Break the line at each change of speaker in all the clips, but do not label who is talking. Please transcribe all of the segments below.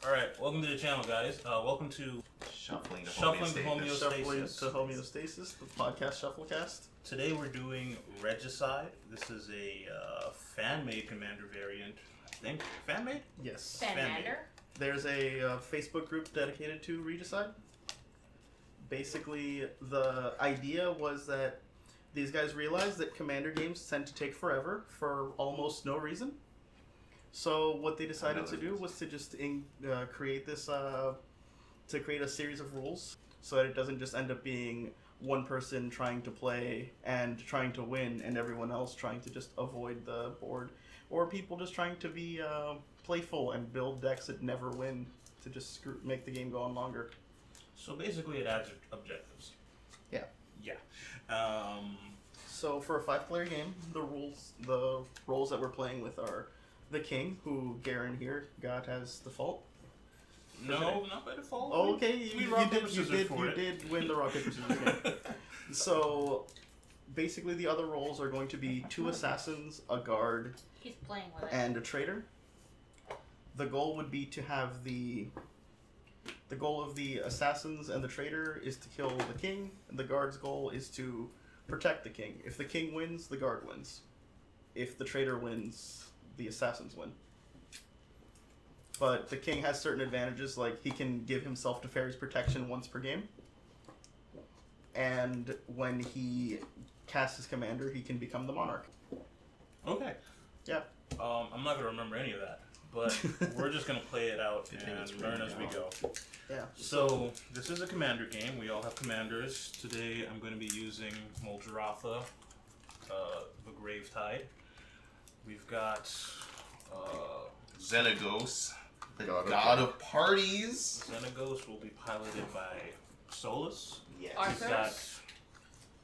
Alright, welcome to the channel, guys. Welcome to
Shuffling to
Shuffling to
homeostasis.
Homeostasis.
The podcast Shufflecast.
Today we're doing Regicide. This is a fan-made Commander variant, I think. Fan-made?
Yes.
Fanmander?
There's a Facebook group dedicated to Regicide. Basically, the idea was that these guys realized that Commander games tend to take forever for almost no reason. So what they decided to do was to just create this, to create a series of rules so that it doesn't just end up being one person trying to play and trying to win and everyone else trying to just avoid the board, or people just trying to be playful and build decks that never win to just make the game go on longer.
So basically it adds objectives.
Yeah.
Yeah.
So for a 5-player game, the roles that we're playing with are the King, who Garen here got as default.
No, not by default.
Oh, okay, you
did
did win the rock paper scissors game. So basically, the other roles are going to be 2 assassins, a guard,
He's playing with it.
and a traitor. The goal would be to have the goal of the assassins and the traitor is to kill the king, and the guard's goal is to protect the king. If the king wins, the guard wins. If the traitor wins, the assassins win. But the king has certain advantages, like he can give himself to Fairy's protection once per game. And when he casts his commander, he can become the monarch.
Okay.
Yeah.
I'm not gonna remember any of that, but we're just gonna play it out and learn as we go.
Yeah.
So this is a commander game. We all have commanders. Today I'm going to be using Moljaratha, the Gravetide. We've got
Xenagos, the god of parties.
Xenagos will be piloted by Solus.
Yes.
Arthur.
We've got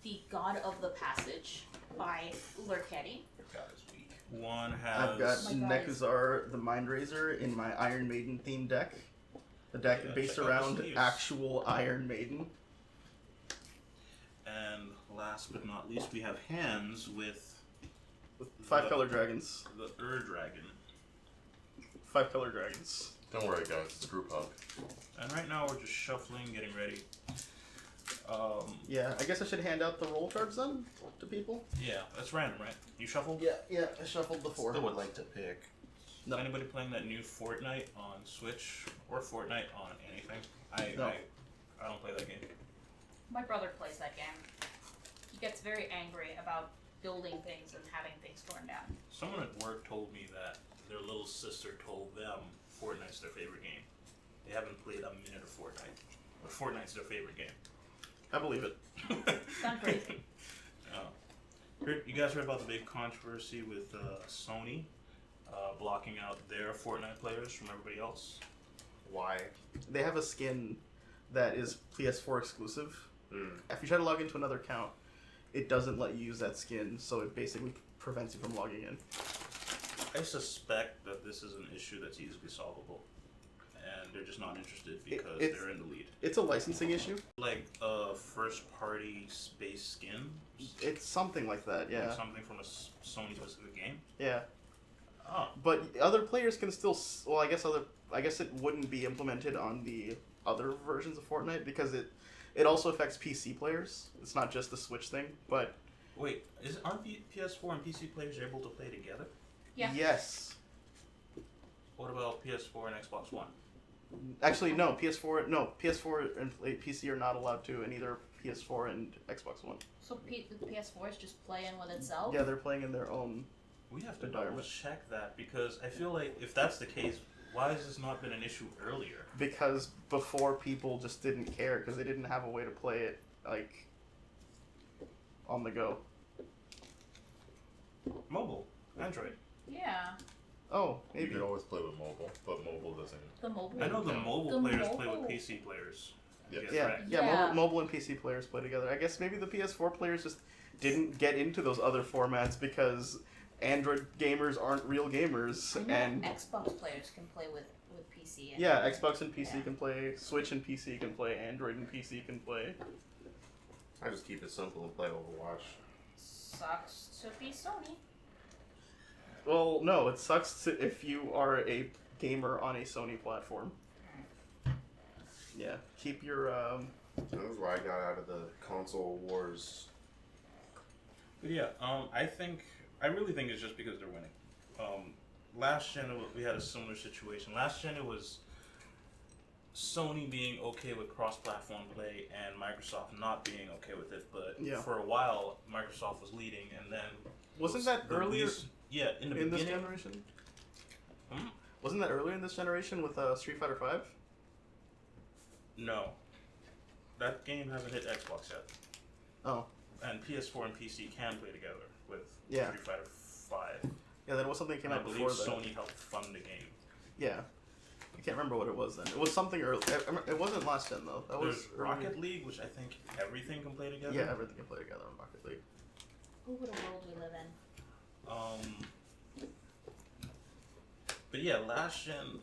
The God of the Passage by Lurketti.
God is weak.
one has
I've got
Oh my God.
Nekuzar the Mindraiser in my Iron Maiden themed deck. The deck
Yeah,
based
check out the
around
sleeves.
actual Iron Maiden.
and last but not least we have hands with
5 color dragons.
the Dragon.
5 color dragons.
Don't worry, guys. It's a group hug.
And right now we're just shuffling, getting ready.
Yeah, I guess I should hand out the roll cards then to people.
Yeah, that's random, right? You shuffle?
Yeah, I shuffled the 4.
Still would like to pick.
No.
Anybody playing that new Fortnite on Switch or Fortnite on anything?
No.
I don't play that game.
My brother plays that game. He gets very angry about building things and having things torn down.
Someone at work told me that their little sister told them Fortnite's their favorite game. They haven't played a minute of Fortnite, but Fortnite's their favorite game.
I believe it.
Sounds crazy.
You guys heard about the big controversy with Sony blocking out their Fortnite players from everybody else?
Why?
They have a skin that is PS4 exclusive.
Mm.
If you try to log into another account, it doesn't let you use that skin, so it basically prevents you from logging in.
I suspect that this is an issue that's easily solvable, and they're just not interested because
it's-
they're in the lead.
It's a licensing issue.
Like a first-party space skin,
It's something like that, yeah.
something from a Sony specific game.
Yeah.
Oh,
But other players can still. Well, I guess it wouldn't be implemented on the other versions of Fortnite because it also affects PC players. It's not just the Switch thing, but
wait, aren't the PS4 and PC players able to play together?
Yeah.
yes.
What about PS4 and Xbox One?
Actually, no. PS4 and PC are not allowed to, and neither PS4 and Xbox One.
So the PS4 is just playing with itself?
Yeah, they're playing in their own.
We have to
Environment.
double check that because I feel like if that's the case, why has this not been an issue earlier?
Because before people just didn't care because they didn't have a way to play it like on the go.
Mobile, Android.
Yeah.
Oh,
You
maybe.
could always play with mobile, but mobile doesn't.
The mobile.
I know the
Yeah.
mobile
The
players play with
mobile.
PC players.
Yeah.
Yes,
Yeah,
right.
yeah.
Yeah.
Mobile and PC players play together. I guess maybe the PS4 players just didn't get into those other formats because Android gamers aren't real gamers,
I know
and
Xbox players can play with PC. And
yeah, Xbox and PC
Yeah.
can play, Switch and PC can play, Android and PC can play.
I just keep it simple and play Overwatch.
Sucks to be Sony.
Well, no, it sucks if you are a gamer on a Sony platform. Yeah, keep your
That was why I got out of the console wars.
But yeah, I really think it's just because they're winning. Last gen we had a similar situation. Last gen it was Sony being okay with cross-platform play and Microsoft not being okay with it. But
Yeah.
for a while, Microsoft was leading, and then
wasn't that
the
earlier
yeah, in the
in this
beginning.
generation?
Hmm?
Wasn't that earlier in this generation with Street Fighter V?
No, that game hasn't hit Xbox yet.
Oh,
And PS4 and PC can play together with
Yeah.
Street Fighter 5.
yeah. Then it was something that came
And I
out
believe
before that.
Sony helped fund the game.
Yeah, I can't remember what it was then. It was something early. It wasn't last gen though. That was
There's Rocket League, which I think everything can play together.
Yeah, everything can play together in Rocket League.
Oh, what a world we live in.
But yeah, last gen,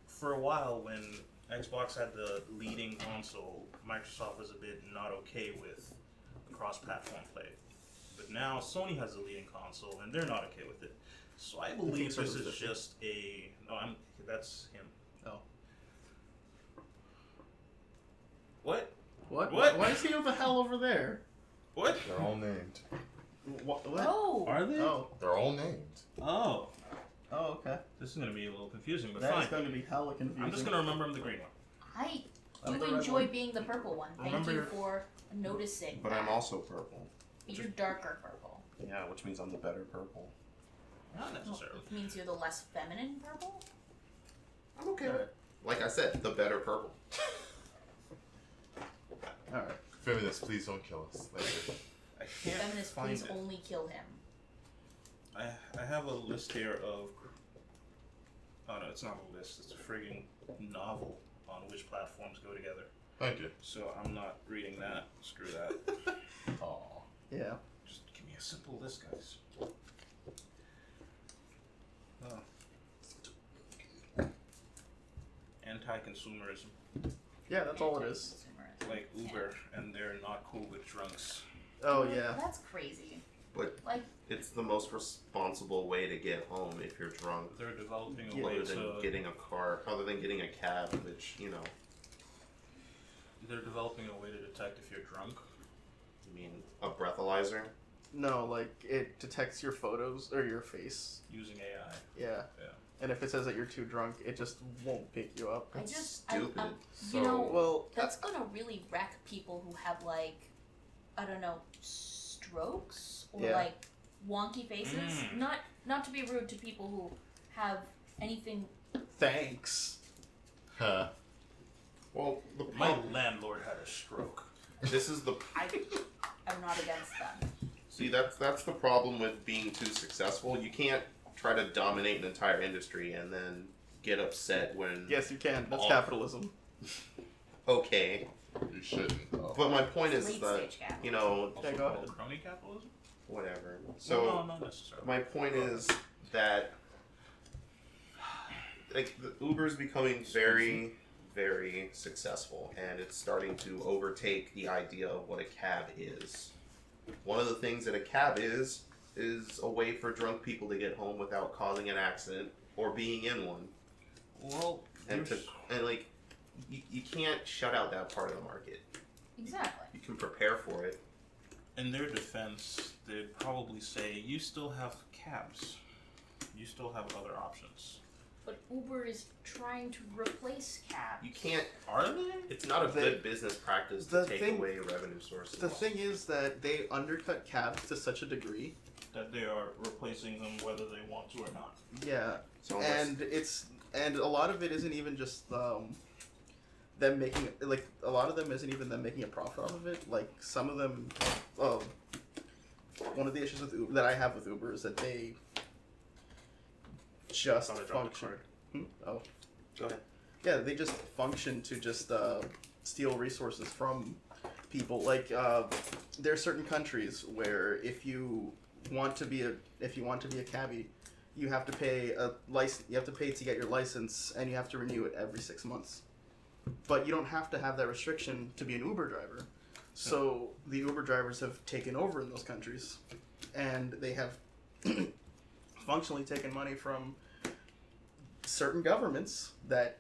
for a while when Xbox had the leading console, Microsoft was a bit not okay with cross-platform play. But now Sony has the leading console and they're not okay with it. So I believe
so
this
does
is
it.
just a. No, that's him.
Oh.
What?
What?
What?
Why is he over the hell over there?
What?
They're all named.
What?
Oh!
Are they?
Oh.
They're all named.
Oh.
Oh, okay.
This is gonna be a little confusing, but
That is
fine.
going to be hella confusing.
I'm just gonna remember him the green one.
I
I'm
do
the red
enjoy
one.
being the purple one. Thank
Remember-
you for noticing.
But
that.
I'm also purple.
But you're darker purple.
Yeah, which means I'm the better purple.
Not
Well,
necessarily.
it means you're the less feminine purple.
I'm okay with it. Like I said, the better purple.
All right.
Feminists, please don't kill us later.
I can't
Feminists,
find
please
it.
only kill him.
I have a list here of. Oh no, it's not a list. It's a frigging novel on which platforms go together.
Thank you.
So I'm not reading that. Screw that.
Aw.
Yeah.
Just give me a simple list, guys. Oh. Anti-consumerism,
Yeah, that's all it is.
Anti-consumerism.
like Uber, and they're not cool with drunks.
Oh yeah.
That's crazy.
But
Like,
it's the most responsible way to get home if you're drunk.
They're developing a
Yeah,
way
Other than
to.
getting a car, other than getting a cab, which, you know,
They're developing a way to detect if you're drunk.
I mean, a breathalyzer.
No, like it detects your photos or your face.
Using AI.
Yeah.
Yeah.
And if it says that you're too drunk, it just won't pick you up.
I
That's
just,
stupid.
you
So-
know,
Well,
that's gonna really wreck people who have like, I don't know, strokes or
Yeah.
like wonky faces.
Mm.
Not to be rude to people who have anything.
thanks.
Huh.
Well, the
My
problem,
landlord had a stroke.
this is the
I'm not against them.
see that's the problem with being too successful. You can't try to dominate an entire industry and then get upset when
Yes, you can. That's
Oh.
capitalism.
okay.
You shouldn't. though.
But my point is
Late
that
stage cap.
you know
Also
Yeah, go
called
ahead.
crony capitalism?
whatever. So
no, not necessarily.
my point is that like the Uber's becoming very, very successful, and it's starting to overtake the idea of what a cab is. One of the things that a cab is a way for drunk people to get home without causing an accident or being in one,
Well,
and like you can't shut out that part of the market.
Exactly.
You can prepare for it.
in their defense, they'd probably say you still have cabs. You still have other options.
But Uber is trying to replace cabs.
You can't.
Are they?
It's not a
The-
good business practice
the
to take
thing-
away revenue sources.
The thing is that they undercut cabs to such a degree.
That they are replacing them whether they want to or not.
Yeah.
So unless-
And a lot of it isn't even just them making like a lot of them isn't even them making a profit off of it. Like some of them, one of the issues with Uber, that I have with Uber is that they just
Thought I dropped the
function.
card.
Oh,
Go ahead.
yeah, they just function to just steal resources from people. Like there are certain countries where if you want to be a cabbie, you have to pay a license. You have to pay to get your license, and you have to renew it every 6 months. But you don't have to have that restriction to be an Uber driver. So the Uber drivers have taken over in those countries, and they have functionally taken money from certain governments that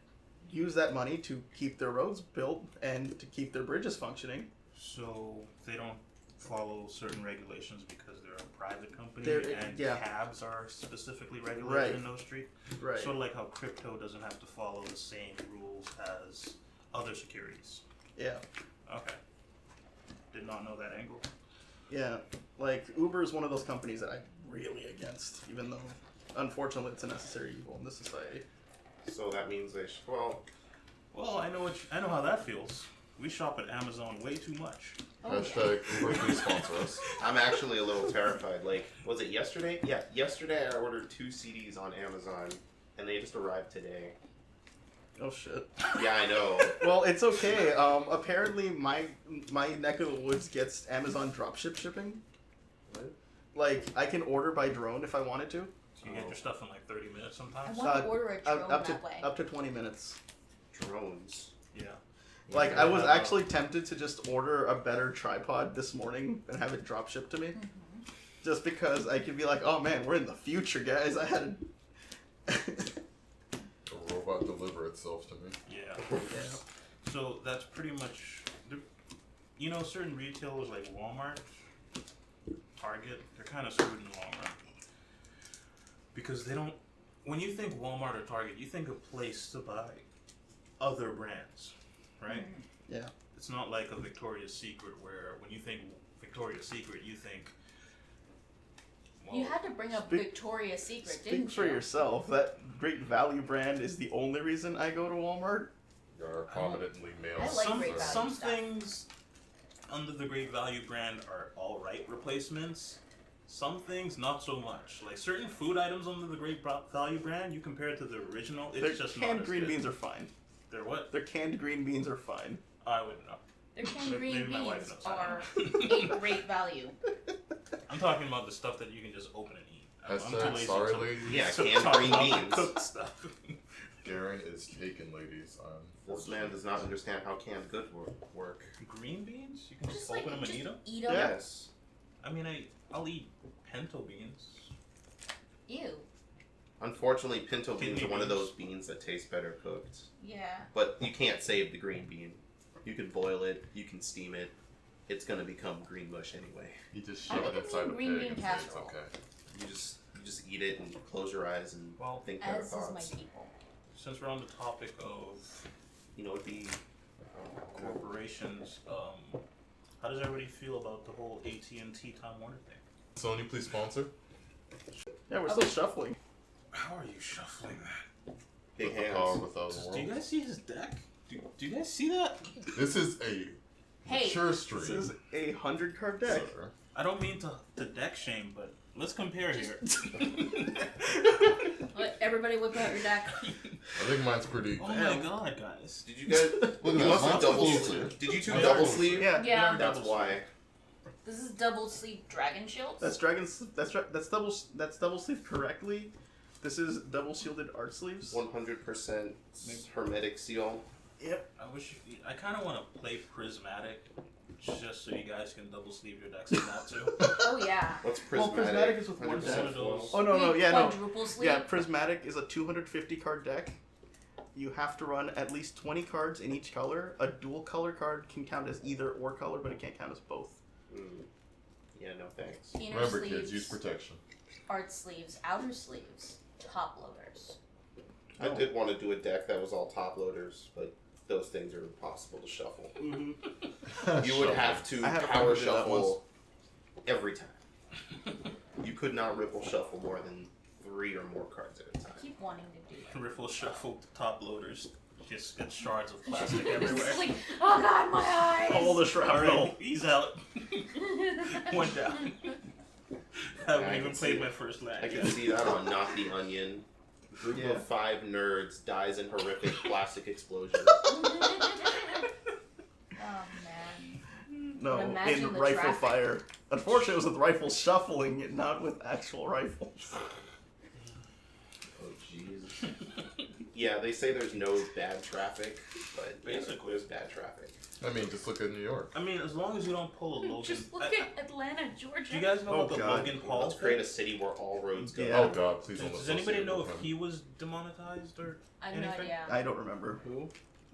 use that money to keep their roads built and to keep their bridges functioning.
So they don't follow certain regulations because they're a private company
They're-
and
yeah.
cabs are specifically regulated
Right.
in those streets.
Right.
Sort of like how crypto doesn't have to follow the same rules as other securities.
Yeah.
Okay. Did not know that angle.
Yeah. Like Uber is one of those companies that I'm really against, even though unfortunately it's a necessary evil in this society.
So that means they should. Well,
Well, I know how that feels. We shop at Amazon way too much.
Oh, yeah.
Hashtag Uber, please sponsor us.
I'm actually a little terrified. Like, was it yesterday? Yeah, yesterday I ordered 2 CDs on Amazon, and they just arrived today.
Oh shit.
Yeah, I know.
Well, it's okay. Apparently my neck of the woods gets Amazon dropship shipping.
What?
Like I can order by drone if I wanted to.
So you get your stuff in like 30 minutes
I
sometimes.
want to order a drone
up to
that way.
up to 20 minutes.
Drones.
Yeah.
Like
Yeah,
I was
uh,
actually tempted to just order a better tripod this morning and have it drop shipped to me, just because I could be like, oh man, we're in the future, guys. I had.
A robot deliver itself to me.
Yeah.
Yeah.
So that's pretty much, certain retailers like Walmart, Target, they're kind of screwed in the long run. Because they don't, when you think Walmart or Target, you think a place to buy other brands, right?
Yeah.
It's not like a Victoria's Secret where when you think Victoria's Secret, you think, well,
You had to bring up
Speak-
Victoria's Secret,
Speak
didn't
for
you?
yourself. That Great Value brand is the only reason I go to Walmart.
You're competently male.
I like
some,
Great Value
some
stuff.
things under the Great Value brand are alright replacements. Some things not so much. Like certain food items under the Great Value brand, you compare it to the original, it's
Their
just
canned
not as
green
good.
beans are fine.
They're what?
Their canned green beans are fine.
I wouldn't know.
Their canned
Maybe
green
my wife
beans
knows
are
that.
a great value.
I'm talking about the stuff that you can just open and eat. I'm too
Hashtag
lazy
sorry,
to-
ladies.
Yeah,
to
canned
talk
green
about the
beans.
cooked stuff.
Garen is taken, ladies.
This man does not understand how canned goods work.
Green beans? You can just,
Just like
open them and
just
eat them?
eat them.
Yeah.
Yes.
I mean, I'll eat pinto beans.
Ew.
Unfortunately, pinto beans
Kidney
are one of
beans.
those beans that taste better cooked.
Yeah.
But you can't save the green bean. You can boil it, you can steam it. It's gonna become green mush anyway.
You just
I
shove
like
it
it
inside
in
a
green
pig
bean
and say it's
casserole.
okay.
You just eat it and close your eyes and
Well,
think better
As is my
thoughts.
people.
Since we're on the topic of
You know, it'd be
corporations, how does everybody feel about the whole AT&T Time Warner thing?
Sony, please sponsor.
Yeah, we're still shuffling.
How are you shuffling that?
big
The power
hands.
without the
Do you
world.
guys see his deck? Do you guys see that?
This is a
Hey.
mature stream.
This is a 100-card deck.
sir.
I don't mean to deck shame, but let's compare here.
Let everybody whip out your deck.
I think mine's pretty.
Oh my god, guys.
Did you guys?
Look at
You
that.
must have
Mine's
double
exclusive.
sleeve. Did you two
Yeah.
double sleeve?
Yeah.
Yeah.
That's why.
This is double sleeve dragon shields.
That's that's double sleeve correctly. This is double shielded art sleeves.
100% hermetic seal.
Yep.
I kind of want to play Prismatic, just so you guys can double sleeve your decks if not to.
Oh yeah.
What's
Well,
prismatic?
prismatic is with one
100%
deck.
foil.
Oh no, yeah, no.
Quadruple sleeve.
Yeah, Prismatic is a 250 card deck. You have to run at least 20 cards in each color. A dual color card can count as either or color, but it can't count as both.
Mm. Yeah, no thanks.
Inner
Remember,
sleeves,
kids, use protection.
art sleeves, outer sleeves, top loaders.
I did want to do a deck that was all top loaders, but those things are impossible to shuffle.
Mm-hmm.
You would have to
I had a
power
friend who did that
shuffle every time. You could not ripple shuffle more than 3 or more cards at a
I
time.
keep wanting to do that.
Riffle shuffle top loaders. Just get shards of plastic everywhere.
It's like, oh god, my eyes!
All the
All
shrapnel.
right, he's out. Went down. Haven't
I
even
can
played
see
my
it.
first land
I
yet.
can see that on Not the Onion. Group
Yeah.
of 5 nerds dies in horrific plastic explosion.
Oh man.
No,
But imagine
in
the
rifle
traffic.
fire. Unfortunately, it was with rifle shuffling, not with actual rifles.
Oh, jeez. Yeah, they say there's no bad traffic, but
Basically.
there's bad traffic.
I mean, just look at New York.
I mean, as long as you don't pull a Logan.
Just look at Atlanta, Georgia.
Do you guys know
Oh,
about the
God.
Logan Paul
Let's create a city where all roads go.
Yeah.
Oh God, please don't.
Does anybody
associate
know
with
if
him.
he was demonetized or
I have no
anything?
idea.
I don't remember.
Who?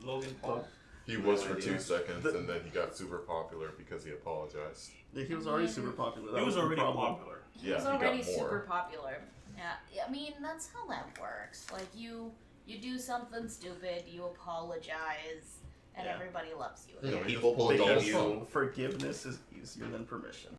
Logan Paul?
He was
No
for
idea.
2 seconds,
The-
and then he got super popular because he apologized.
Yeah, he was already super popular. That
He was
the
already
problem.
popular.
He
Yeah,
was
he got
already
more.
super popular. Yeah, I mean that's how that works. Like you do something stupid, you apologize, and
Yeah.
everybody loves you.
You know, he
People
just pulled a
believe
Donald
you.
Trump.
Forgiveness is easier than permission.